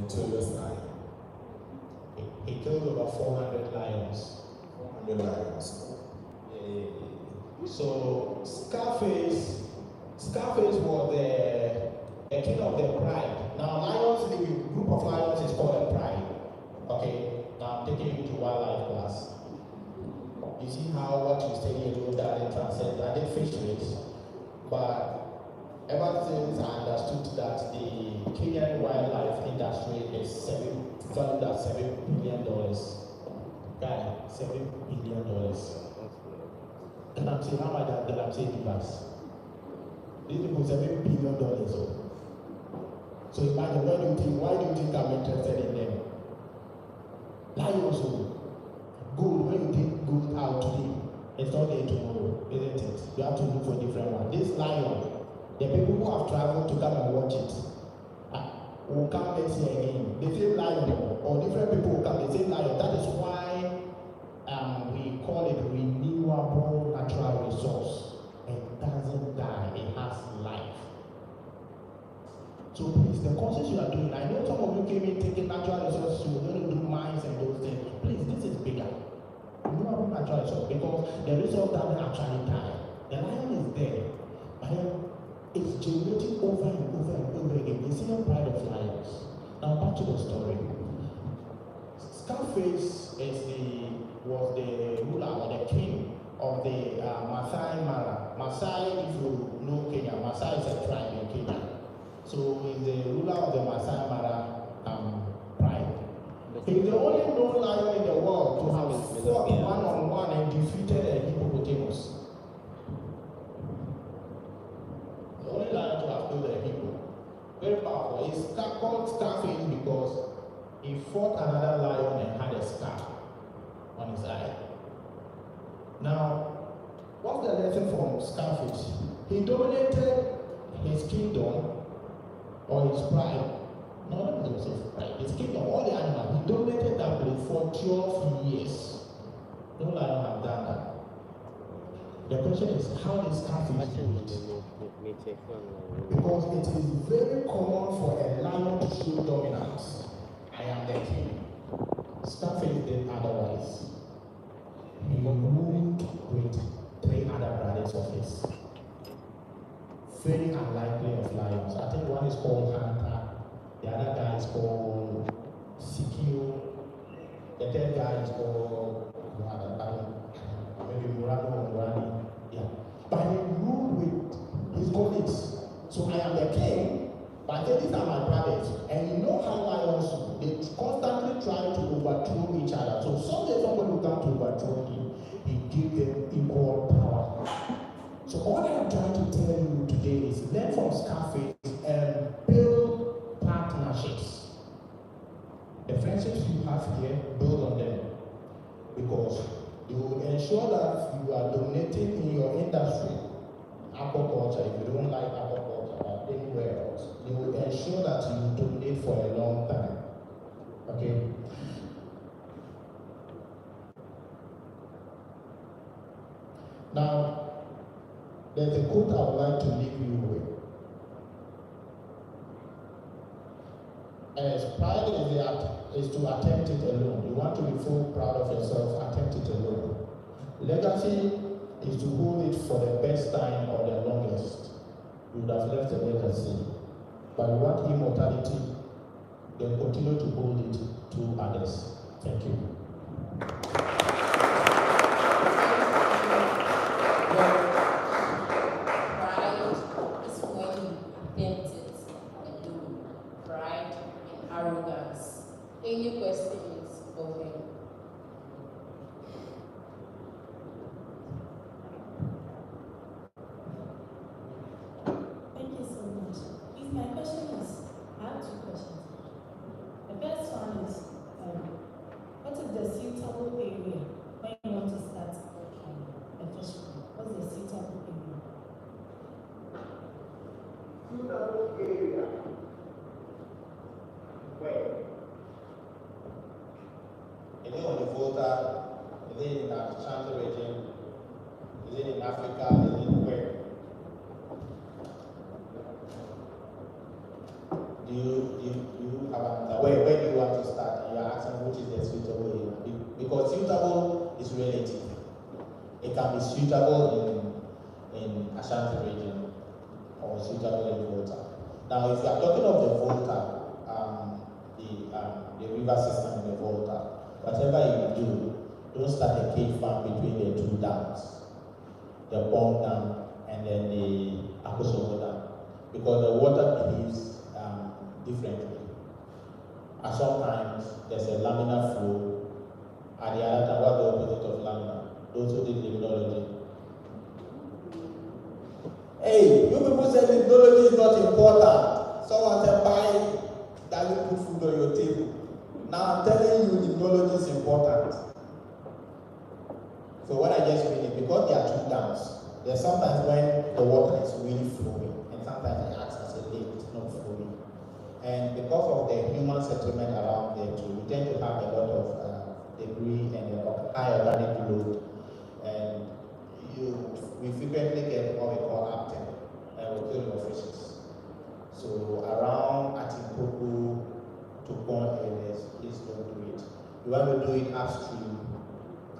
in 2 years' time. He killed over 400 lions. 400 lions. So Scarface was the king of the pride. Now lions, the group of lions is called a pride. Okay, now I'm taking you to wildlife class. You see how what you study alone doesn't transcend. I did fisheries, but ever since I understood that the Kenyan wildlife industry is valued at $7 billion. Guy, $7 billion. And I'm saying, how much that I'm saying divas? These people $7 billion. So imagine, why do you think I'm interested in them? Lions, gold, when you take gold out today, it's not there tomorrow, isn't it? You have to look for a different one. This lion, the people who have traveled to come and watch it will come next year again. The same lion, or different people will come, the same lion. That is why we call it renewable natural resource. It doesn't die, it has life. So please, the courses you are doing, I know some of you came in thinking natural resources, you're going to do mines and those things. Please, this is bigger. Renewable natural resource, because the resource doesn't actually die. The lion is there, but then it's generating over and over and over again. The same pride of lions. Now back to the story. Scarface was the ruler or the king of the Masai Mara. Masai, if you know Kenya, Masai is a tribe in Kenya. So he's the ruler of the Masai Mara tribe. He's the only known lion in the world to have fought one-on-one and defeated a hippopotamus. The only lion to have killed a hippo. Very powerful. He's called Scarface because he fought another lion and had a scar on his eye. Now, what's the lesson from Scarface? He dominated his kingdom or his pride. No, not his pride. His kingdom, all the animals. He dominated that place for 12 years. No lion have done that. The question is, how did Scarface do it? Because it is very common for a lion to show dominance. I am the king. Scarface did otherwise. He moved with 3 other brothers of his. Very unlikely of lions. I think one is called Hunter, the other guy is called Sikio, the third guy is called maybe Murano or Murani. Yeah. But he ruled with his colleagues. So I am the king, but these are my brothers. And you know how lions do. They constantly try to overthrow each other. So someday somebody will come to overthrow him. He gives them equal power. So all I am trying to tell you today is learn from Scarface and build partnerships. The friendships you have here, build on them. Because you will ensure that you are donating in your industry, aquaculture. If you don't like aquaculture or anywhere else, you will ensure that you donate for a long time. Okay? Now, there's a quote I would like to leave you with. And pride is to attempt it alone. You want to be full proud of yourself, attempt it alone. Legacy is to hold it for the best time or the longest. You would have left a legacy. But you want immortality, then continue to hold it to others. Thank you. Any questions for him? Thank you so much. Please, my question is, I have 2 questions. The first one is, what is the suitable area when you want to start a fish farm? What's the suitable area? Suitable area. Where? Is it on the Volta? Is it in the Ashanti region? Is it in Africa? Is it where? Do you have an answer? Where do you want to start? You are asking which is the suitable area. Because suitable is relative. It can be suitable in Ashanti region or suitable in Volta. Now, if you are talking of the Volta, the river system in the Volta, whatever you do, don't start a cage farm between the two dams, the Pond Dam and then the Akosombo Dam, because the water behaves differently. Sometimes there's a laminar flow, at the other time, what's the opposite of laminar? Those who did limnology. Hey, you people say limnology is not important. Someone said, buy that you put food on your table. Now I'm telling you, limnology is important. So what I just mean is because there are two dams, there's sometimes when the water is really flowing, and sometimes it acts as a lake, it's not flowing. And because of the human settlement around there too, we tend to have a lot of debris and high organic load. And we frequently get what we call aptin, and we kill more fishes. So around Atimpoku to Pond areas, please don't do it. You want to do it upstream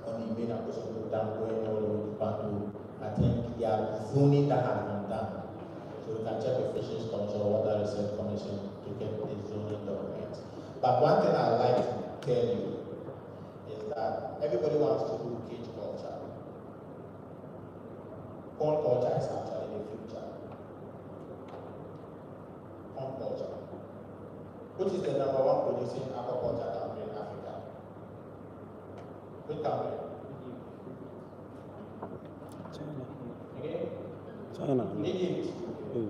on the main Akosombo Dam going all the way to Bantu. I think there are zoning that has been done. So you can check the Fisheries Commission or Water Research Commission to get the zoning documents. But one thing I'd like to tell you is that everybody wants to do cage culture. Pond culture is actually the future. Pond culture, which is the number one producing aquaculture country in Africa. Which country? China. Okay? China. Egypt.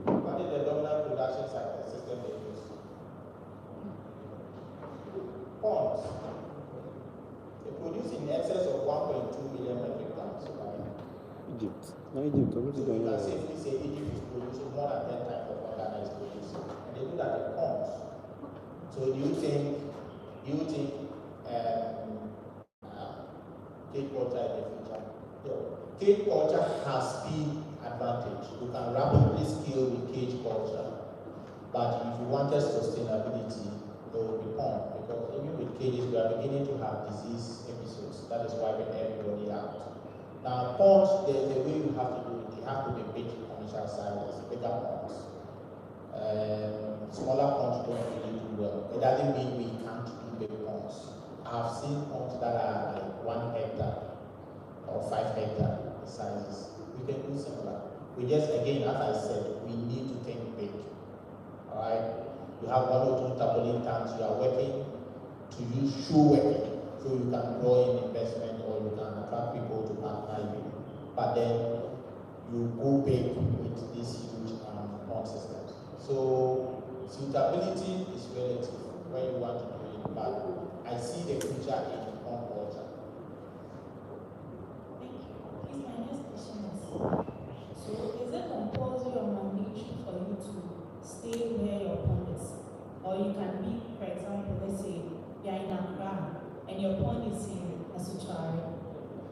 What is the dominant production system they use? Ponds. They produce in excess of 1.2 million metric tons. Egypt. No, Egypt. So you can safely say Egypt is producing more than 10 times of what Ghana is producing. And they do that in ponds. So do you think cage culture in the future? Cage culture has speed advantage. You can rapidly scale with cage culture. But if you wanted sustainability, there will be pond. Because even with cages, we are beginning to have disease episodes. That is wiping everybody out. Now, ponds, there's a way you have to do it. They have to be big commercial sizes, bigger ponds. Smaller ponds don't really do well. It doesn't mean we can't do big ponds. I've seen ponds that are like 1 hectare or 5 hectare sizes. We can do similar. We just, again, as I said, we need to think big. Alright? You have 1 or 2 tarpaulin tanks, you are working to use show working. So you can draw in investment or you can attract people to partner you. But then you go big with these huge pond systems. So suitability is relative where you want to do it, but I see the future in pond culture. Thank you. Please, my next question is, so is it compulsory or mandatory for you to stay where your pond is? Or you can be, for example, let's say you're in Accra and your pond is in Asuchari.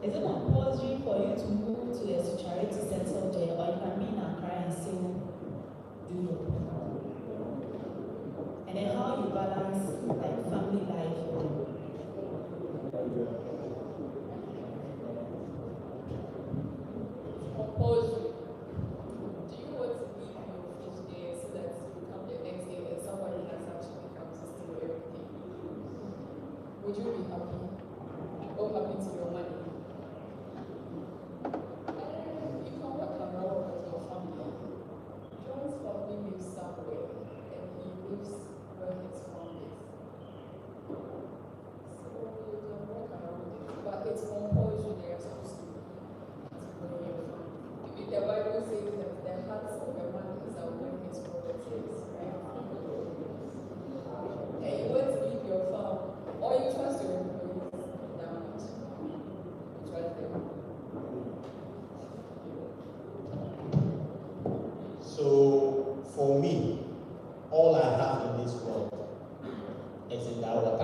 Is it compulsory for you to move to Asuchari to settle there, or you can be in Accra and still do your pond? And then how you balance like family life with them? Compulsory. Do you want to leave your fish there so that you come the next day and somebody has actually come to steal everything? Would you be happy? What happened to your money? You can work around with your family. John's family lives somewhere and he lives where his farm is. So you can work around it. But it's compulsory, they are supposed to where your farm. The Bible says that the hearts of a man is where his property is, right? And you want to leave your farm, or you trust your employees that much. You trust them. So for me, all I have in this world is in that water.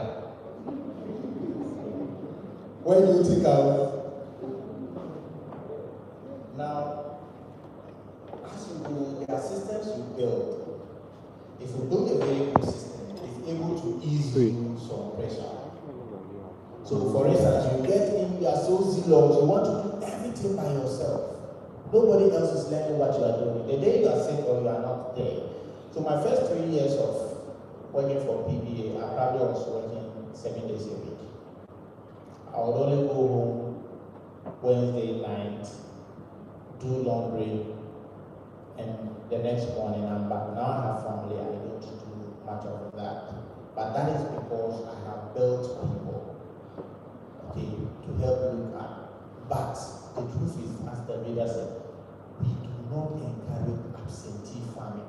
Where do you think I will? Now, as you go, there are systems you build. if you build a very good system, it's able to ease you some pressure. So, for instance, you get in, you are so zealous, you want to do everything by yourself. Nobody else is learning what you are doing. The day you are sick or you are not there. So, my first 3 years of working for PBA, I probably was working 7 days a week. I would only go home Wednesday night, do laundry, and the next morning I'm back. Now I have family, I don't do much of that. But that is because I have built people, okay, to help look at. But the truth is, as the leader said, we do not encourage absentee farming.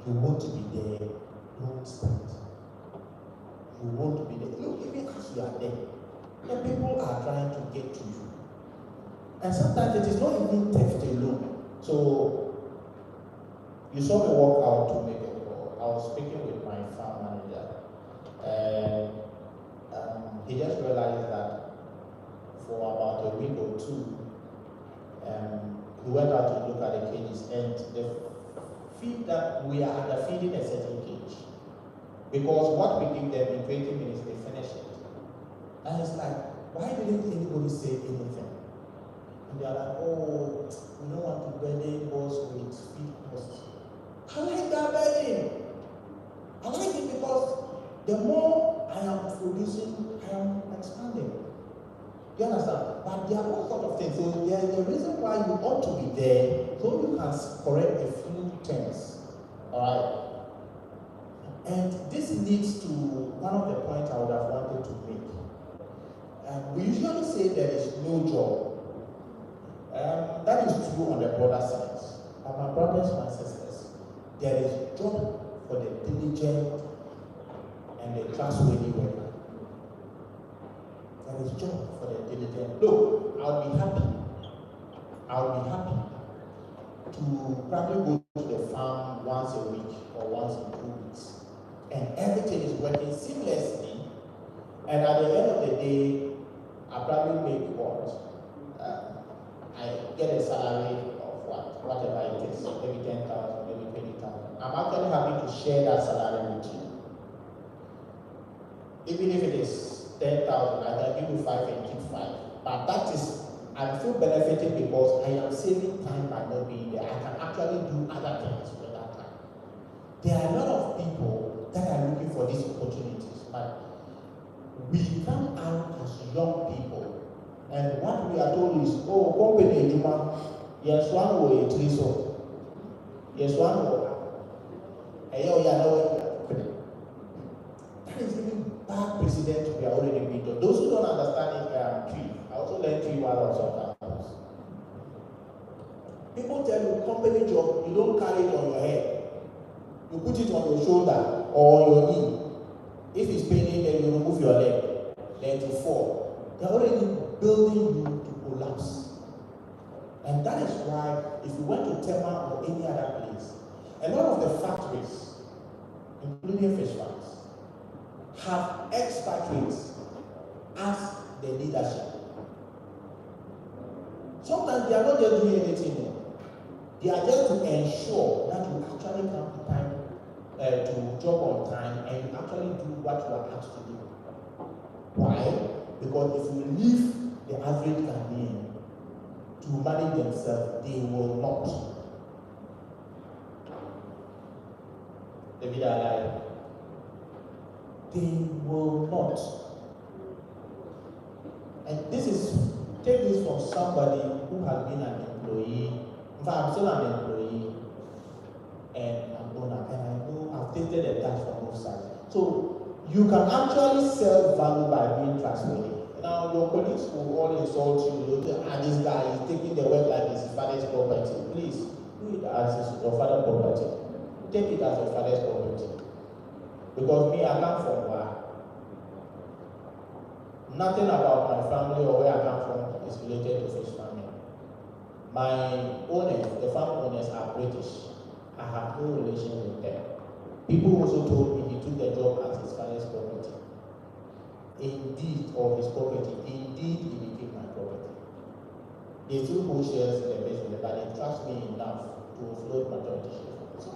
You want to be there, don't start. You want to be there. Look, even as you are there, the people are trying to get to you. And sometimes it is not even theft alone. So, you saw me walk out to make a call. I was speaking with my farm manager, and he just realized that for about a week or two, he went out to look at the cages, and the feed that we are underfeeding a certain cage. Because what we give them in 20 minutes, they finish it. And it's like, why didn't anybody say anything? And they are like, oh, we don't want to burden us with feed costs. I like that burden. I like it because the more I am producing, I am expanding. You understand? But there are all sorts of things. So there is a reason why you ought to be there, so you can correct a few things. Alright? And this leads to one of the points I would have wanted to make. We usually say there is no job. That is true on the brother side. But my brothers and sisters, there is job for the diligent and the trustworthy worker. There is job for the diligent. Look, I would be happy to probably go to the farm once a week or once in 2 weeks. And everything is working seamlessly. And at the end of the day, I probably make what? I get a salary of whatever it is, maybe 10,000, maybe 20,000. I'm actually happy to share that salary with you. Even if it is 10,000, I can give you 5 and keep 5. But that is, I'm still benefiting because I am saving time by not being there. I can actually do other things with that time. There are a lot of people that are looking for these opportunities, but we come out as young people. And what we are told is, oh, company, yes, one way, at least so. Yes, one way. That is even bad precedent we are already being told. Those who don't understand it, tree. I also learned tree while I was on campus. People tell you, company job, you don't carry it on your head. You put it on your shoulder or on your knee. If it's paining, then you remove your leg, then to fall. They're already building you to collapse. And that is why, if you went to Tema or any other place, a lot of the factories, including fish farms, have expatriates as the leadership. Sometimes they are not just doing anything. They are just to ensure that you actually come to time to job on time and you actually do what you are asked to do. Why? Because if you leave the average Ghanaian to manage themselves, they will not. David alive. They will not. And this is, take this from somebody who has been an employee. In fact, I'm still an employee and I'm owner, and I know I've tasted the tax from both sides. So you can actually sell value by being trustworthy. Now your colleagues will all insult you. They'll say, this guy is taking the work like his father's property. Please do it as your father's property. Take it as your father's property. Because me, I come from where? Nothing about my family or where I come from is related to fish farming. My owners, the farm owners, are British. I have no relation with them. People also told me he took the job as his father's property. Indeed, or his property. Indeed, he became my property. They still hold shares in the business, but they trust me enough to float majority shares. So,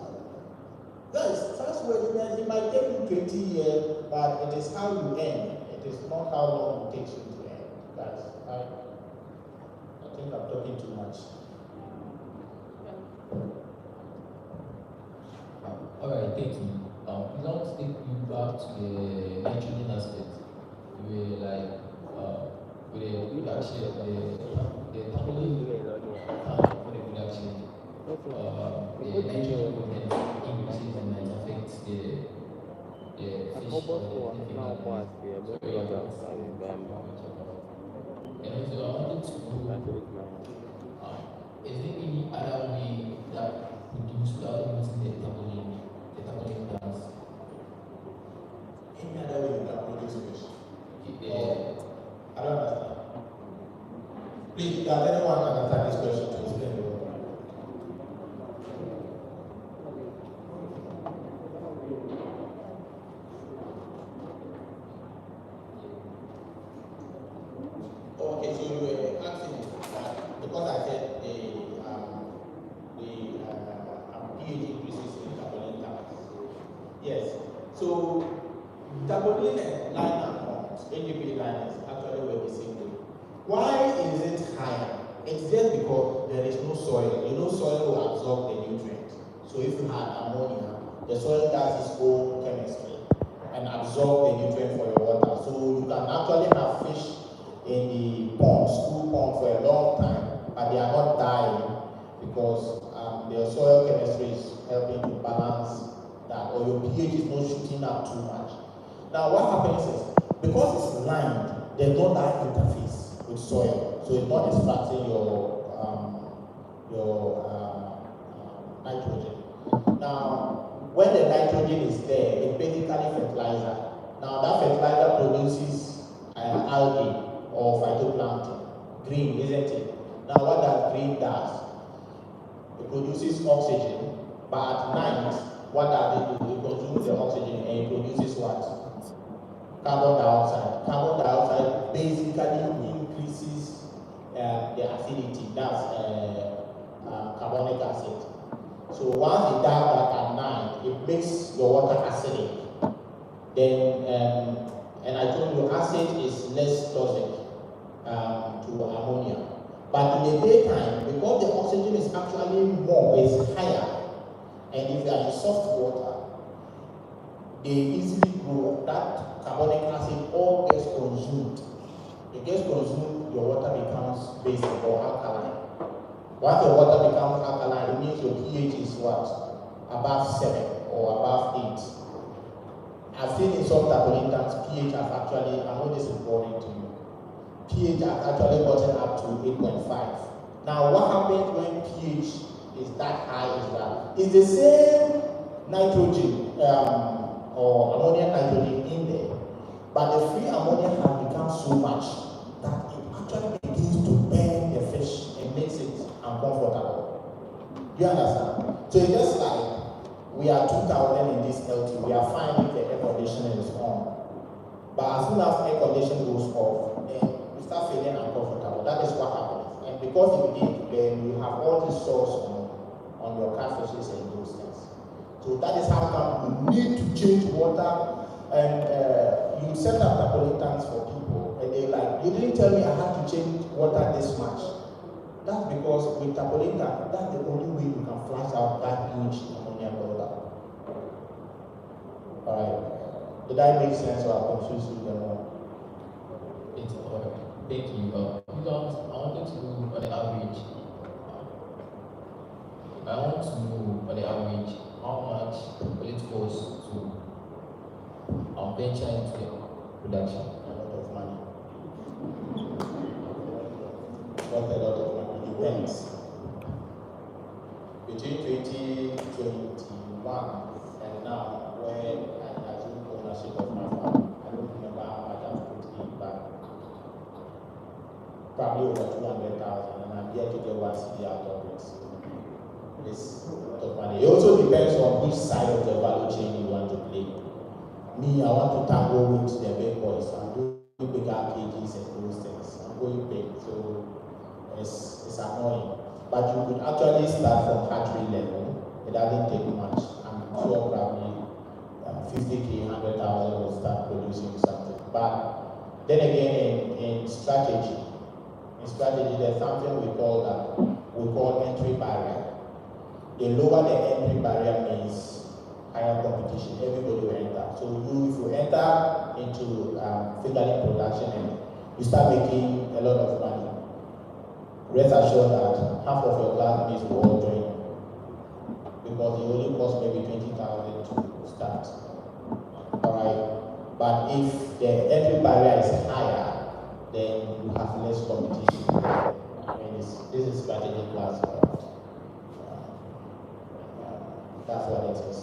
guys, trust it might take you 20 years, but it is how you end. It is not how long it takes you to end. Guys, I think I'm talking too much. All right, thank you. We want to take you back to the nitrogen aspect. We were like, we actually the tabling for the production. The nitrogen content increases and it affects the fish or the living organisms. And also, I wanted to know, is there any other way that produce without using the tabling plants? Any other way you can produce fish? Yeah. I don't understand. Please, does anyone understand this question to explain the word? Okay, so you were asking because I said the pH increases in carbon tanks. Yes. So carbon liner ponds, AGP liners actually work the same way. Why is it higher? It's just because there is no soil. You know, soil will absorb the nutrients. So if you had ammonia, the soil does its own chemistry and absorb the nutrient for your water. So you can actually have fish in the ponds, school pond for a long time, but they are not dying because their soil chemistry is helping to balance that, or your pH is not shooting up too much. Now what happens is, because it's lined, there's no direct interface with soil, so it's not extracting your nitrogen. Now, when the nitrogen is there, it's basically fertilizer. Now that fertilizer produces algae or phytoplankton, green, isn't it? Now what that green does, it produces oxygen, but at night, what does it do? It consumes the oxygen and it produces what? Carbon dioxide. Carbon dioxide basically increases the acidity, that's carbonic acid. So once it does that at night, it makes your water acidic. Then, and I told you acid is less toxic to ammonia. But in the daytime, because the oxygen is actually more, it's higher, and if you are in soft water, they easily grow. That carbonic acid all gets consumed. It gets consumed, your water becomes basic or alkaline. Once your water becomes alkaline, it means your pH is what? Above 7 or above 8. I've seen in some tapolintans, pH has actually, I know this is boring to you, pH has actually gotten up to 8.5. Now what happens when pH is that high is that it's the same nitrogen or ammonium nitrogen in there, but the free ammonia has become so much that it actually begins to burn the fish and makes it uncomfortable. Do you understand? So it's just like we are 2000 in this LT, we are fine if the air conditioning is on. But as soon as air conditioning goes off, then we start feeling uncomfortable. That is what happens. And because it begins to burn, you have all these sores on your catfishes and those things. So that is how come you need to change water, and you set up tapolintans for people, and they're like, you didn't tell me I had to change water this much. That's because with tapolintan, that's the only way you can flush out that huge ammonia buildup. Alright. Did that make sense or I confused you more? It's alright. Thank you. Because I wanted to know on the average. I want to know on the average how much will it cost to venture into the production. A lot of money. Not a lot of money. Depends. Between 2021 and now, when I took ownership of my farm, I don't remember how much I've put in, but probably over 200,000, and I'm here to get one CD out of it. It's a lot of money. It also depends on which side of the value chain you want to play. Me, I want to tango with the big boys. I'm doing bigger cages and those things. I'm going big, so it's annoying. But you could actually start from hatchery level. It doesn't take much. I'm sure probably But then again, in strategy, there's something we call entry barrier. The lower the entry barrier means higher competition. Everybody will enter. So if you enter into fingerling production and you start making a lot of money, rest assured that half of your classmates will all join you, because it only costs maybe 20,000 to start. Alright. But if the entry barrier is higher, then you have less competition. I mean, this is strategic class. That's what it is.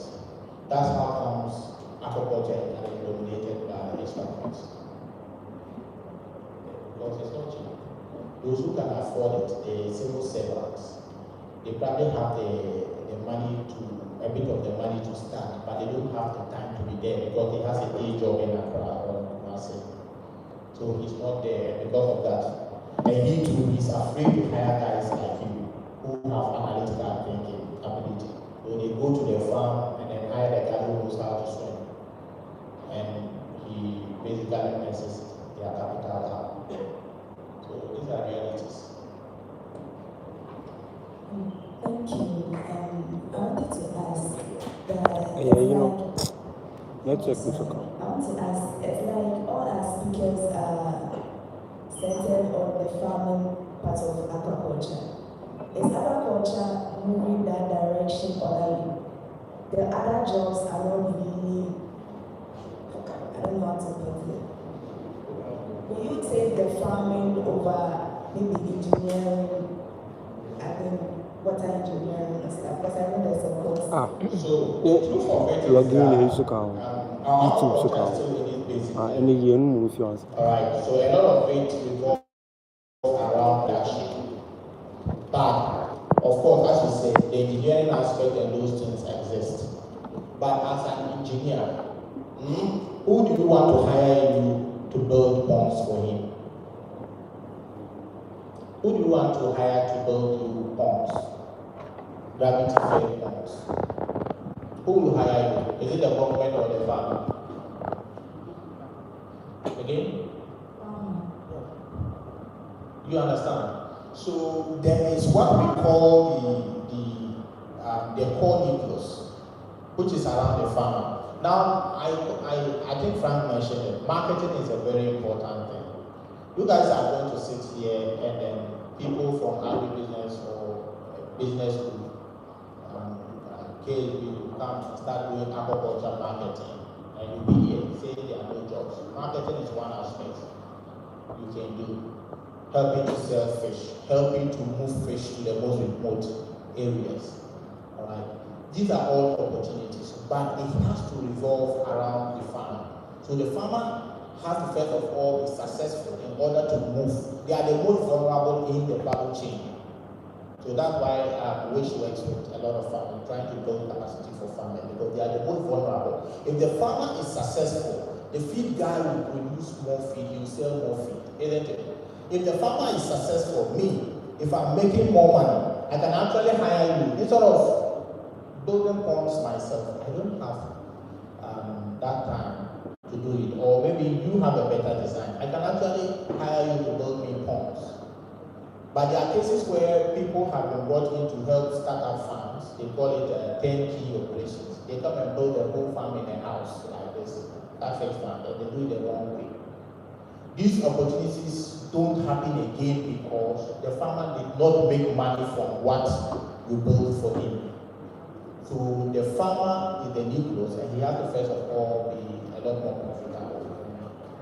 That's how comes agriculture is dominated by experts. Because it's not cheap. Those who can afford it, the civil servants, they probably have the money a bit of the money to start, but they don't have the time to be there because he has a day job in Accra or Kumasi. So he's not there because of that. And he too is afraid to hire guys like you who have analytical thinking ability. So they go to their farm and then hire the guy who knows how to swim. And he basically messes their capital out. So these are realities. Thank you. I wanted to ask that. Yeah, you know, network is okay. I want to ask, it's like all our speakers are centered on the farming part of agriculture. Is agriculture moving that direction, or like the other jobs are not really, I don't know how to put it. Will you take the farming over maybe engineering, water engineering and stuff? Because I know there's a course. So the truth of it is YouTube any year no influence. Alright, so a lot of it revolves around that shit. But of course, as you said, the engineering aspect and those things exist. But as an engineer, who do you want to hire you to build ponds for him? Who do you want to hire to build you ponds? Gravity-fed ponds. Who will hire you? Is it the government or the farmer? Again? You understand? So there is what we call the core nucleus, which is around the farmer. Now, I think Frank mentioned it. Marketing is a very important thing. You guys are going to sit here and then people from agribusiness or business school, KSB will come and start doing agriculture marketing, and you'll be here saying there are no jobs. Marketing is one aspect you can do. Helping to sell fish, helping to move fish to the most remote areas. Alright. These are all opportunities, but it has to revolve around the farmer. So the farmer has to first of all be successful in order to move. They are the most vulnerable in the value chain. So that's why Wish works with a lot of farmers, trying to build capacity for farming, because they are the most vulnerable. If the farmer is successful, the feed guy will produce more feed, he will sell more feed, isn't it? If the farmer is successful, if I'm making more money, I can actually hire you instead of building ponds myself. I don't have that time to do it. Or maybe you have a better design. I can actually hire you to build me ponds. But there are cases where people have been brought in to help start up farms. They call it turnkey operations. They come and build a whole farm in a house like this, perfect farm, and they do it the wrong way. These opportunities don't happen again because the farmer did not make money from what you built for him. So the farmer is the nucleus, and he has to first of all be a lot more profitable.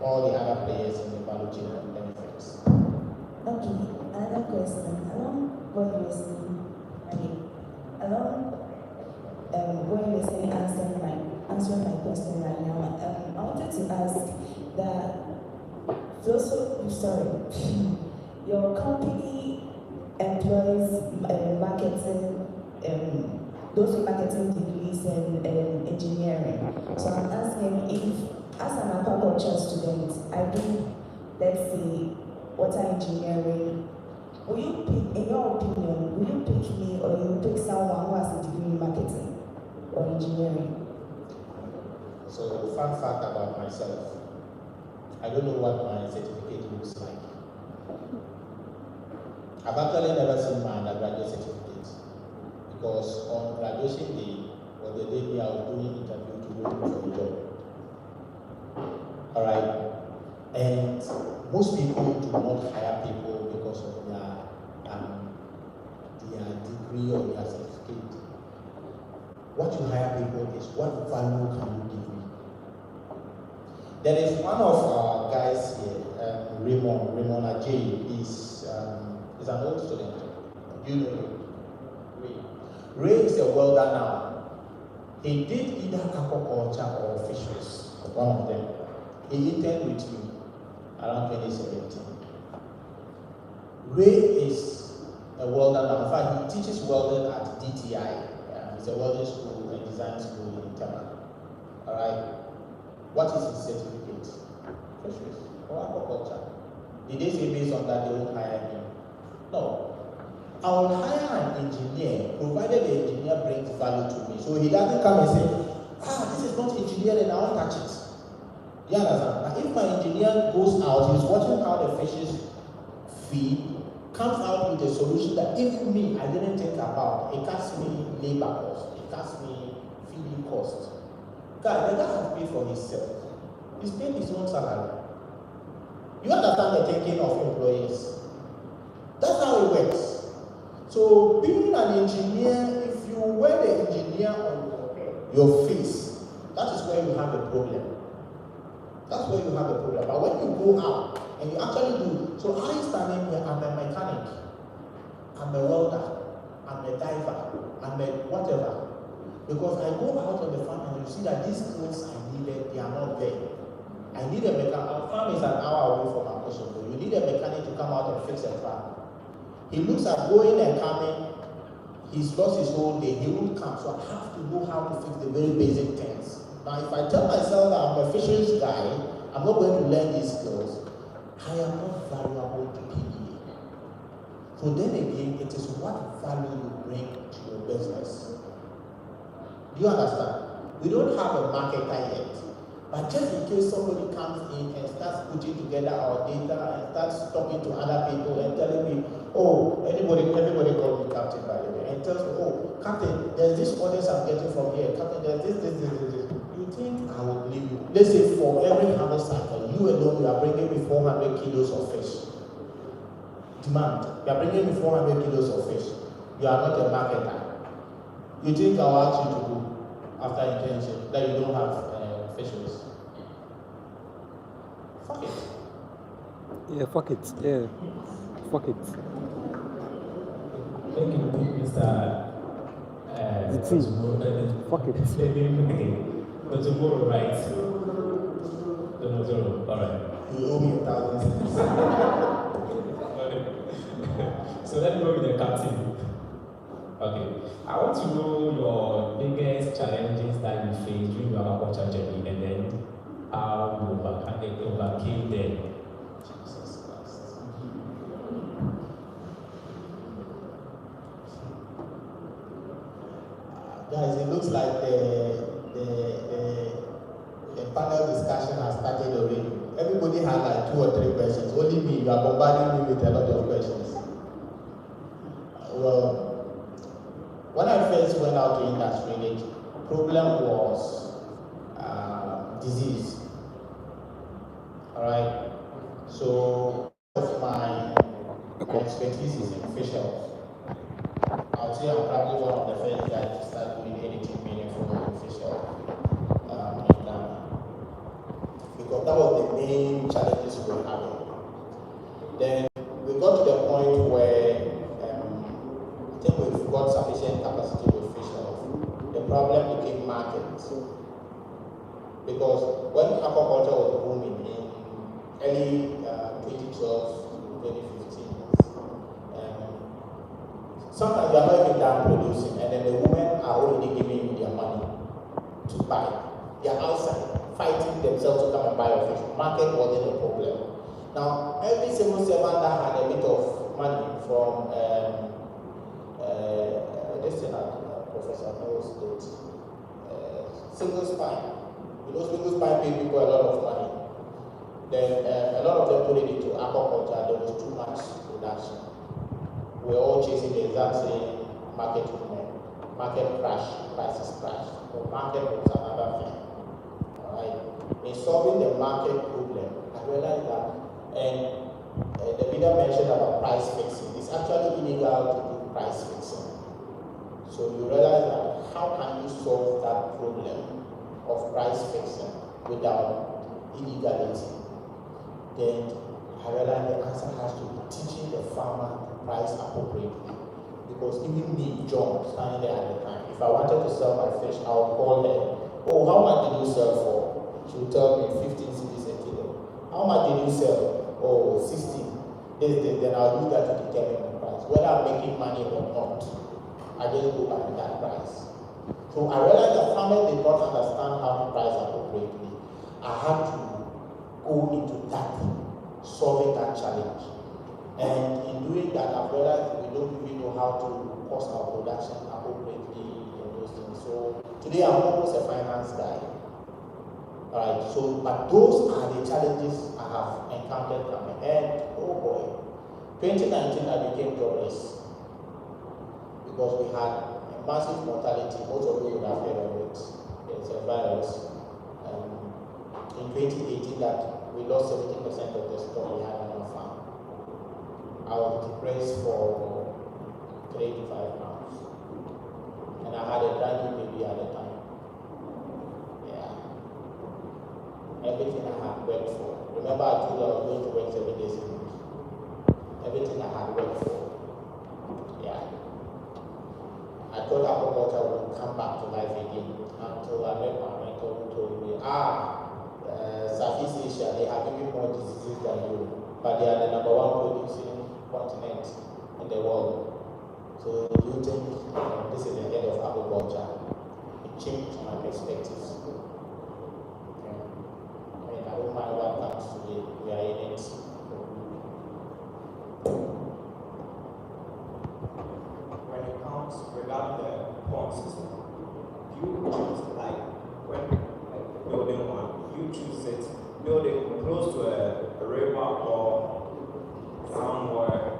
All the other players in the value chain benefits. Okay, another question. Along what you were saying, what you were saying, answering my question right now, I wanted to ask that. Your company employs marketing, those with marketing degrees and engineering. So I'm asking if, as an agriculture student, I do, let's say, water engineering, will you pick, in your opinion, will you pick me or you pick someone who has a degree in marketing or engineering? So, fun fact about myself. I don't know what my certificate looks like. I've actually never seen my undergraduate certificate because on graduation day, or the day I was doing interview to go for a job. Alright? And most people do not hire people because of their degree or their certificate. What you hire people is what value can you give me? There is one of our guys here, Raymond Ajay, is an old student. You know him? Ray is a welder now. He did either aquaculture or fisheries, one of them. He interned with me around 2017. Ray is a welder now. In fact, he teaches welding at DTI. It's a welding school, a design school in Tema. Alright? What is his certificate? Fisheries or aquaculture. Did they say based on that they won't hire him? No. I will hire an engineer provided the engineer brings value to me. So he doesn't come and say, this is not engineering, I won't touch it. You understand? But if my engineer goes out, he's watching how the fishes feed, comes out with a solution that even me, I didn't think about. It costs me labor cost, it costs me feeding cost. God, the guy has paid for himself. He's paying his own salary. You understand the thinking of employees? That's how it works. So being an engineer, if you wear the engineer on your face, that is where you have a problem. That's where you have a problem. But when you go out and you actually do, so I standing here, I'm a mechanic, I'm a welder, I'm a diver, I'm a whatever. Because I go out on the farm and you see that these skills I needed, they are not there. I need a mechanic. Our farm is an hour away from our person. You need a mechanic to come out and fix a farm. He looks at going and coming, he's lost his whole day, he won't come. So I have to know how to fix the very basic things. Now if I tell myself that I'm a fisheries guy, I'm not going to learn these skills, I am not valuable to PEA. So then again, it is what value you bring to your business. Do you understand? We don't have a marketer yet. But just in case somebody comes in and starts putting together our data and starts talking to other people and telling me, everybody call me Captain by the way, and tells me, Captain, there's this orders I'm getting from here. Captain, there's this. You think I will believe you? Let's say for every harvest cycle, you alone, you are bringing me 400 kilos of fish. Demand. You are bringing me 400 kilos of fish. You are not a marketer. You think I'll ask you to do after internship that you don't have fisheries? Fuck it. Yeah, fuck it. Yeah. Fuck it. Thank you, Mr. Fuck it. But tomorrow, right? No, alright. You owe me 1,000. So let me go with the captain. Okay. I want to know your biggest challenges that you faced during your aquaculture journey and then how you overcame them. Jesus Christ. Guys, it looks like the panel discussion has started already. Everybody had like 2 or 3 questions. Only me, you are bombarding me with a lot of questions. Well, when I first went out to industry, the problem was disease. Alright? So, my expertise is in fish health. I would say I'm probably one of the first guys to start doing anything meaningful in fish health in Ghana. Because that was the main challenges we were having. Then we got to the point where I think we've got sufficient capacity with fish health. The problem became market. Because when aquaculture was booming in early 2012, 2015, sometimes you are not even done producing, and then the women are already giving you their money to buy. They are outside fighting themselves to come and buy your fish. Market wasn't a problem. Now, every civil servant that had a bit of money from Professor Knowles did single spine. You know, single spine pay people a lot of money. Then a lot of them put it into aquaculture. There was too much production. We're all chasing the exact same market movement. Market crash, prices crash. The market was another thing. Alright. In solving the market problem, I realized that, and the leader mentioned about price fixing. It's actually illegal to do price fixing. So you realize that how can you solve that problem of price fixing without illegality? Then I realized the answer has to be teaching the farmer to price appropriately. Because even me, John, standing there at the time, if I wanted to sell my fish, I would call her. Oh, how much did you sell for? She would tell me 15 cedis a kilo. How much did you sell? Oh, 16. Then I'll use that to determine the price. Whether I'm making money or not, I just go by that price. So I realized that farmers did not understand how to price appropriately. I had to go into that, solving that challenge. And in doing that, I've realized we don't really know how to cost our production appropriately and those things. So today I'm almost a finance guy. Alright, so but those are the challenges I have encountered coming. And oh boy, 2019 I became jobless because we had a massive mortality. Most of you would have heard of it. It's a virus. In 2018 that we lost 70% of the stock we had on our farm. I was depressed for 3 to 5 months. And I had a brand new baby at the time. Yeah. Everything I had worked for. Remember I told you I was going to work 7 days a week. Everything I had worked for. Yeah. I thought agriculture would come back to life again until I met my mentor who told me, Southeast Asia, they have even more diseases than you, but they are the number one producing continent in the world. So do you think this is the head of agriculture? It changed my perspectives. Okay. I mean, I don't mind what comes today. We are in it. When it comes regarding the pond system, do you choose like when building one, you choose it building close to a river or somewhere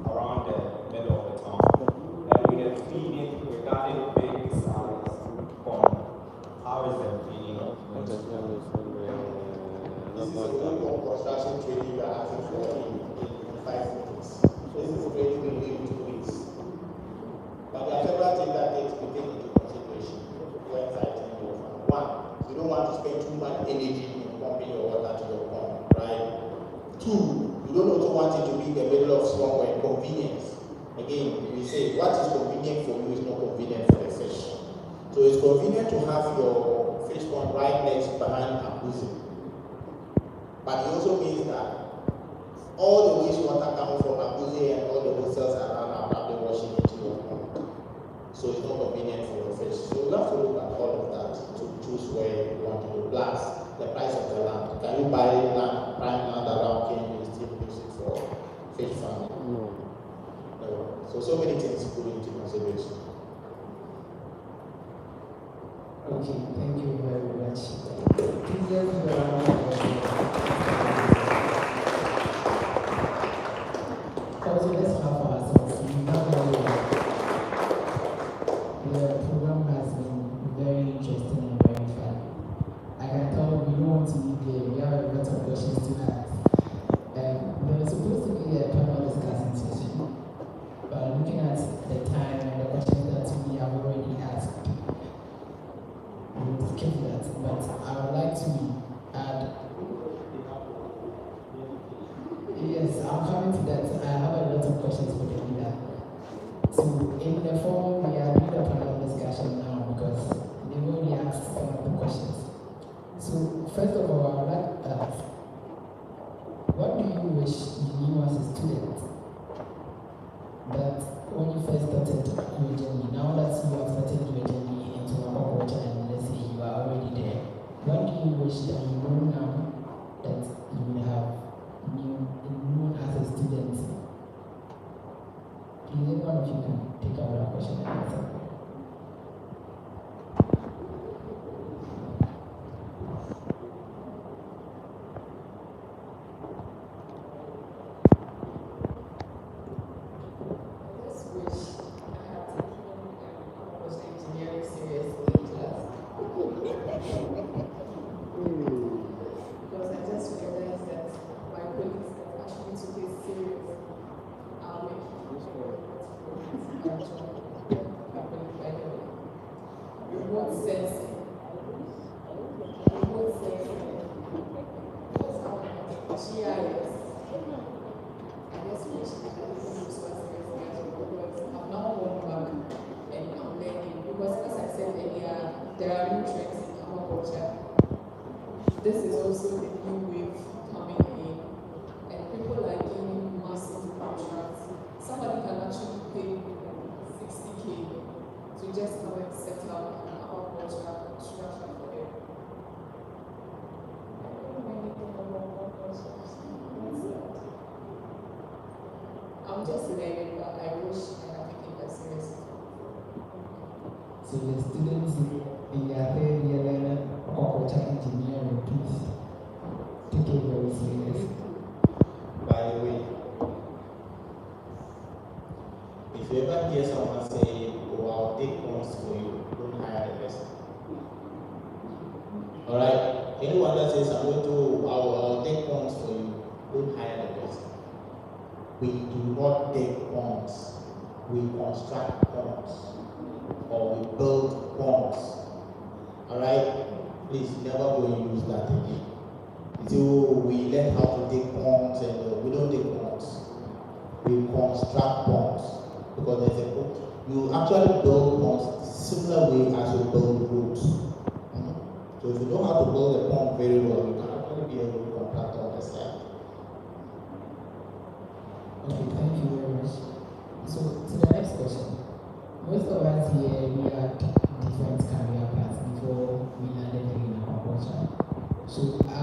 around the middle of the town, and we are feeding regarding big size pond. How is the feeding? This is a way of construction training you are asking for in 5 minutes. This is training we do in 2 weeks. But there are several things that need to be taken into consideration when siting your farm. One, you don't want to spend too much energy in pumping your water to your pond, right? Two, you don't also want it to be in the middle of somewhere. Convenience. Again, we say what is convenient for you is not convenient for the fish. So it's convenient to have your fish pond right next behind a prison. But it also means that all the wastewater coming from Abuja and all the hotels around are probably washing into your pond. So it's not convenient for your fish. So you have to look at all of that to choose where you want to do. Plus, the price of the land. Can you buy land, prime land around Kenya and still use it for fish farming? No. So many things go into consideration. Okay, thank you very much. Please give me a round of also, let's have ourselves. We have the program has been very interesting and very fun. I can tell we don't want to leave there. We have a lot of questions to ask. There was supposed to be a panel discussion session, but looking at the time and the questions that we have already asked, we will skip that. But I would like to add. Yes, I'm coming to that. I have a lot of questions for the leader. So in the forum, we are doing a panel discussion now because they've already asked some of the questions. So first of all, I would like to ask, what do you wish you knew as a student that when you first started your journey, now that you have started your journey into agriculture and let's say you are already there, what do you wish that you know now that you would have known as a student? Please, any one of you can take up that question and answer. remote sensing. Remote sensing. GIS. I guess we should I'm now going back and I'm learning because as I said earlier, there are new trends in aquaculture. This is also the new wave coming in, and people are giving massive contracts. Somebody can actually pay 60K to just come and set up an aquaculture structure for them. I don't know anything about aquaculture. I'm just learning, but I wish I had taken that seriously. So the students in their third year learning aquaculture engineering, please take it very seriously. By the way, if you ever hear someone say, "Oh, I'll take ponds for you," don't hire the person. Alright? Anyone that says, "I'm going to, I'll take ponds for you," don't hire the person. We do not take ponds. We construct ponds. Or we build ponds. Alright? Please never go and use that again. So we learn how to take ponds and we don't take ponds. We construct ponds. Because there's a book. You actually build ponds similar way as you build roads. So if you know how to build a pond very well, you can actually be a good contractor on the side. Okay, thank you very much. So, to the next question. Most of us here, we had different career paths before we landed in aquaculture. So, I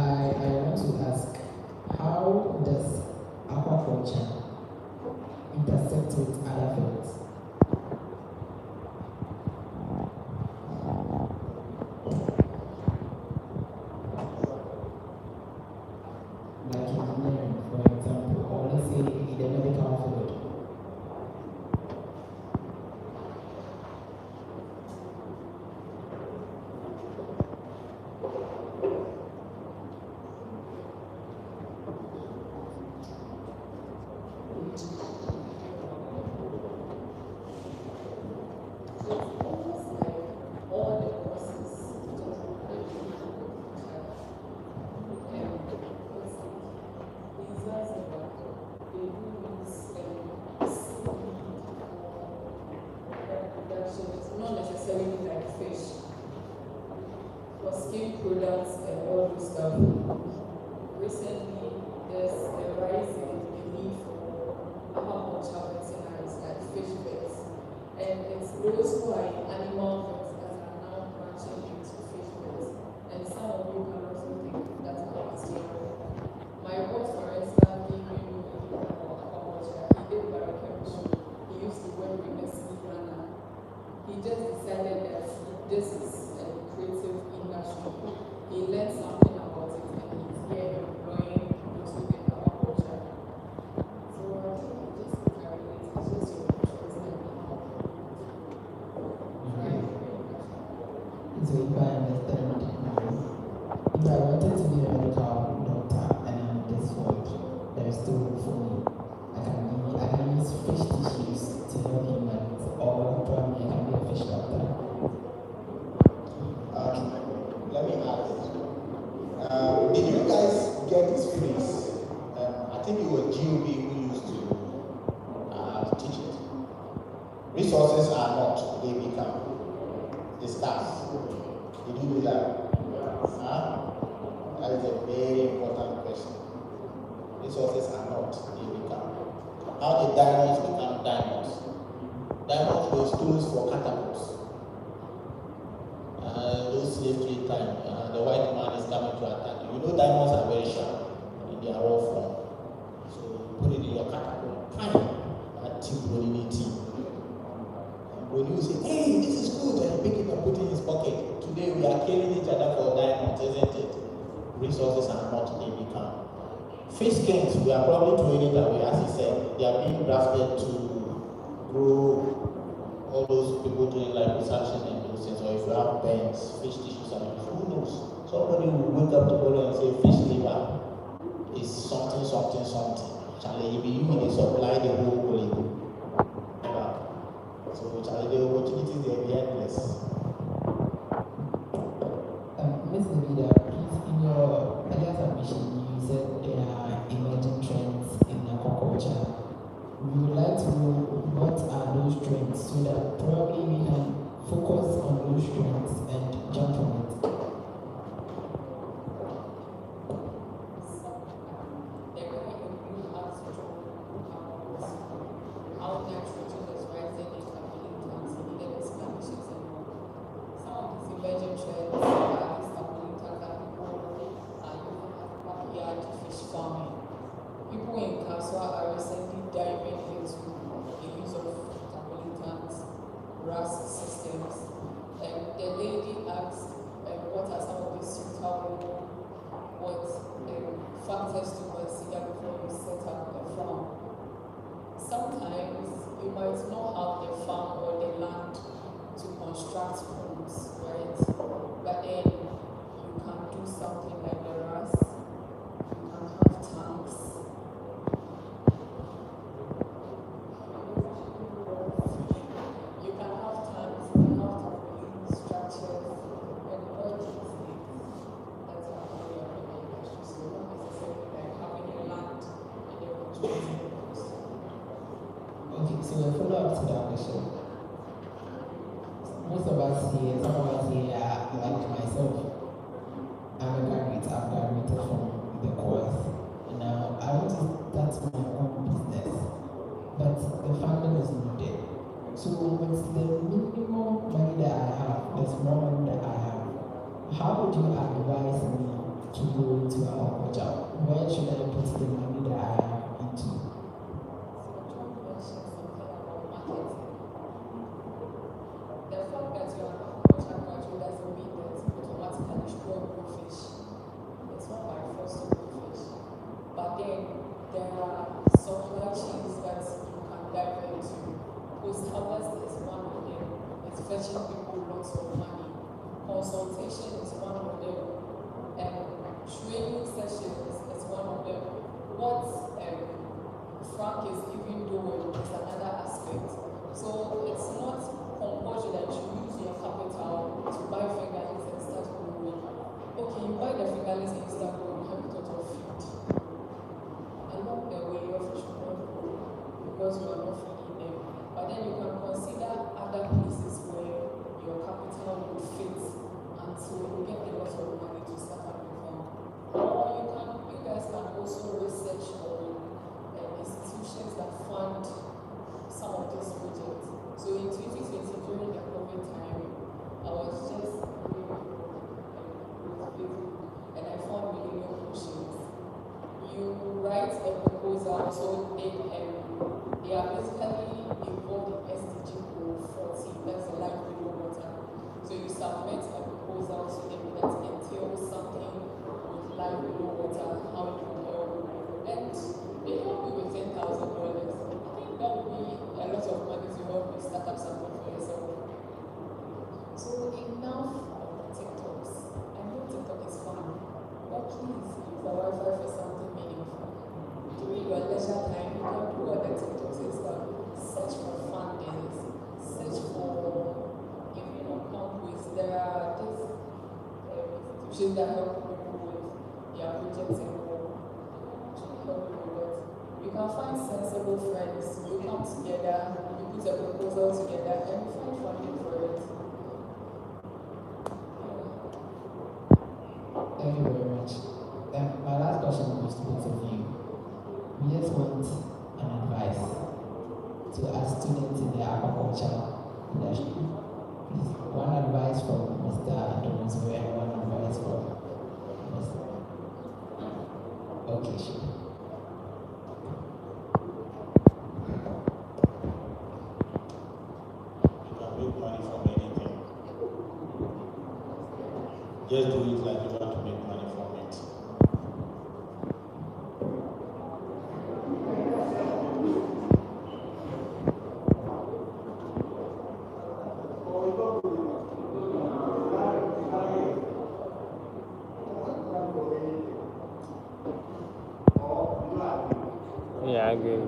want to ask, how does aquaculture intersect with other fields? Like engineering, for example, or let's say in the medical field. Not necessarily like fish, for skin products and all this stuff. Recently, there's a rise in the need for aquaculture veterinarians like fish vets, and it's those who are in animal vets that are now branching into fish vets, and some of you can also think that happens here. My boss, for instance, gave me about aquaculture. He did biochemistry. He used to work with the sea runner. He just decided that this is a creative industry. He learned something about it and he's here employing those within aquaculture. So I think you just carry it. It's just your choice and So if I understand now, if I wanted to be a medical doctor and I'm in this field, there is still hope for me. I can use fish tissues to help humans, or probably I can be a fish doctor. Let me add this. Did you guys get this phrase? I think it was GOB who used to teach it. Resources are not, they become. The stars. Did you do that? That is a very important question. Resources are not, they become. How did diamonds become diamonds? Diamonds were tools for catapults. Those slave trade time, the white man is coming to attack you. You know diamonds are very sharp in their raw form. So you put it in your catapult, that tip rolling it in. And when you say, "Hey, this is good," and you pick it and put it in his pocket. Today we are killing each other for diamonds, isn't it? Resources are not, they become. Fish skins, we are probably throwing it away, as he said. They are being drafted to grow all those people doing like research and those things. Or if you have pens, fish tissues, and who knows? Somebody will wake up tomorrow and say fish liver is something. Charlie, if you will supply the whole world. So Charlie, the opportunities they are endless. full strength and jump from it? They're going to improve us to our nitrogen is rising in stability, needed explanations and more. Some of these emerging trends are stability that people are using as backyard fish farming. People in Kaswa are recently diving into the use of stability RAS systems. And the lady asked what are some of the suitable factors to consider before you set up a farm. Sometimes you might not have the farm or the land to construct homes, right? But then you can do something like the RAS. You can have tanks. You can have tanks, you can have trampoline structures, and all these things. That's how we are in the industry. So not necessarily like having a land and then constructing homes. Okay, so a follow-up to that question. Most of us here, some of us here are like myself. I'm a graduate, I've graduated from the course. And now I want to start my own business. But the funding is not there. So with the minimum money that I have, the small money that I have, how would you advise me to go into agriculture? Where should I put the money that I have into? The fact that you are not agriculture doesn't mean that automatically you should grow fish. It's not by force to grow fish. But then there are supply chains that you can dive into. Post-harvest is one of them. It's fetching people lots of money. Consultation is one of them. And training sessions is one of them. What Frank is even doing is another aspect. So it's not compulsory that you use your capital to buy fingerlings and start growing. Okay, you buy the fingerlings and start growing, have you thought of feed? Along the way, your fish will not grow because you are not feeding them. But then you can consider other places where your capital will fit until you get a lot of money to start up your farm. Or you guys can also research on institutions that fund some of these projects. So in 2020, during the COVID time, I was just and I found Millennium Oceans. You write a proposal, so they are basically involved in SDG Goal 40, that's the life below water. So you submit a proposal to them that entails something with life below water, how it will help. And they help you with $10,000. I think that would be a lot of money to help you start up something for yourself. So enough of the TikToks. I know TikTok is fun, but please use the Wi-Fi for something meaningful. During your leisure time, you can do what the TikToks is done. Search for fundings, search for giving on companies. There are these institutions that help people with their projects and all. Actually help you with that. You can find sensible friends. You come together, you put a proposal together, and you find funding for it. Thank you very much. My last question goes to both of you. We just want an advice to our students in the agriculture industry. Please, one advice from Mr. Adomozo and one advice from Mr. Okay, sure. You can make money from anything. Just do it like you want to make money from it. Yeah, I agree.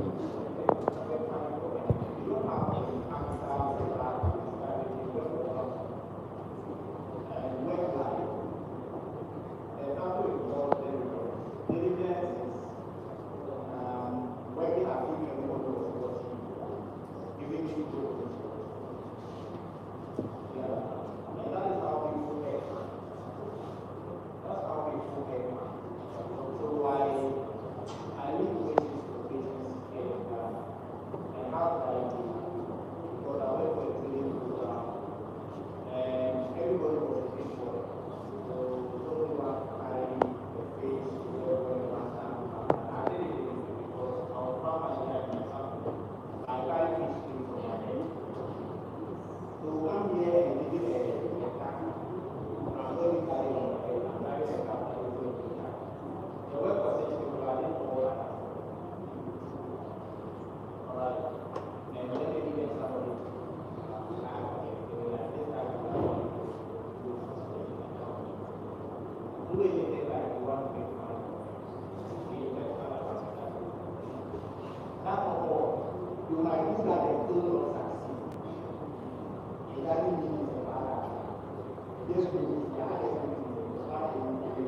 might look at the thing or succeed. It doesn't mean it's a bad idea. This means the highest thing is what you want to do.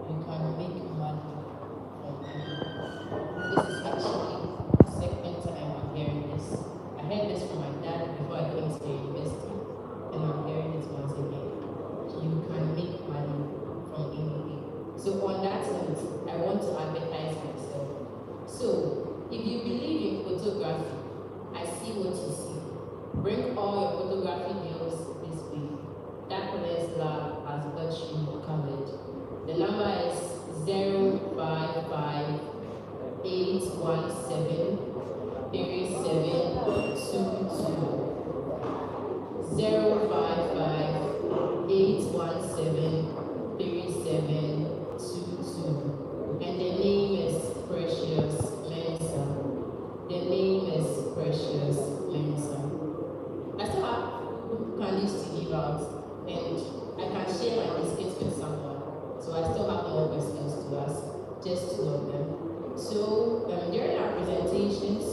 You can make money from people. This is actually the second time I'm hearing this. I heard this from my dad before I came to the university, and I'm hearing it once again. You can make money from anything. So on that note, I want to advertise myself. So if you believe in photography, I see what you see. Bring all your photography deals this way. That Collins Lab has got you covered. The number is 055-817-3722. And the name is Precious Mensa. The name is Precious Mensa. I still have candies to give out, and I can share my biscuits with someone. So I still have more questions to ask, just two of them. So during our presentations,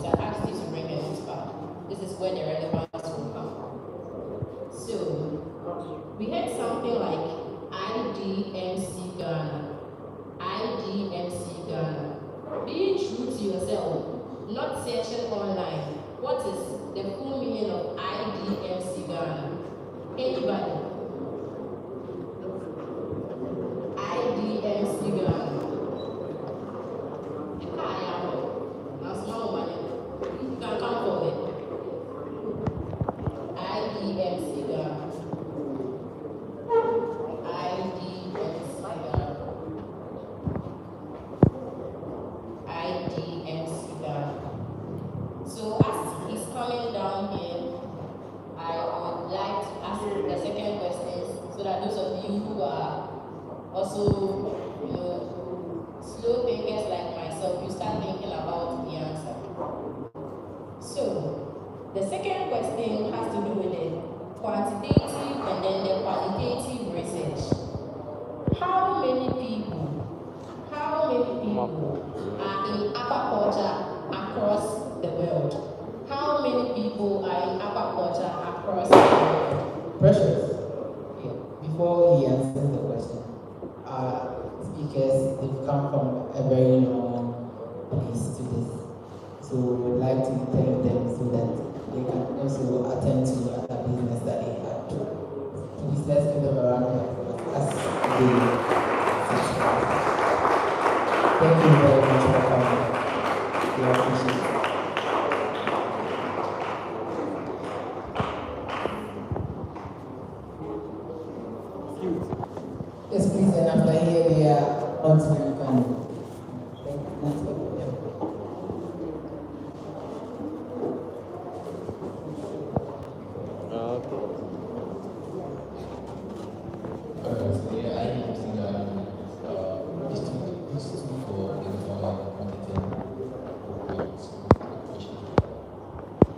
I asked you to bring a notepad. This is where the relevance will come. So we had something like IDMC Ghana. IDMC Ghana. Being true to yourself, not searching online. What is the full meaning of IDMC Ghana? Anybody? IDMC Ghana. Now small money. You can come forward. IDMC Ghana. IDMC Ghana. IDMC Ghana. So as he's coming down here, I would like to ask the second question so that those of you who are also, slow thinkers like myself, you start thinking about the answer. So, the second question has to do with the quantitative and then the qualitative research. How many people are in aquaculture across the world? How many people are in aquaculture across the world? Precious. Yeah. Before he answers the question, speakers, they've come from a very long place to this. So we would like to thank them so that they can also attend to other business that they have. Please let's give them a round of applause as they subscribe. Thank you very much for coming. We appreciate it. Yes, please, and after here we are on to you can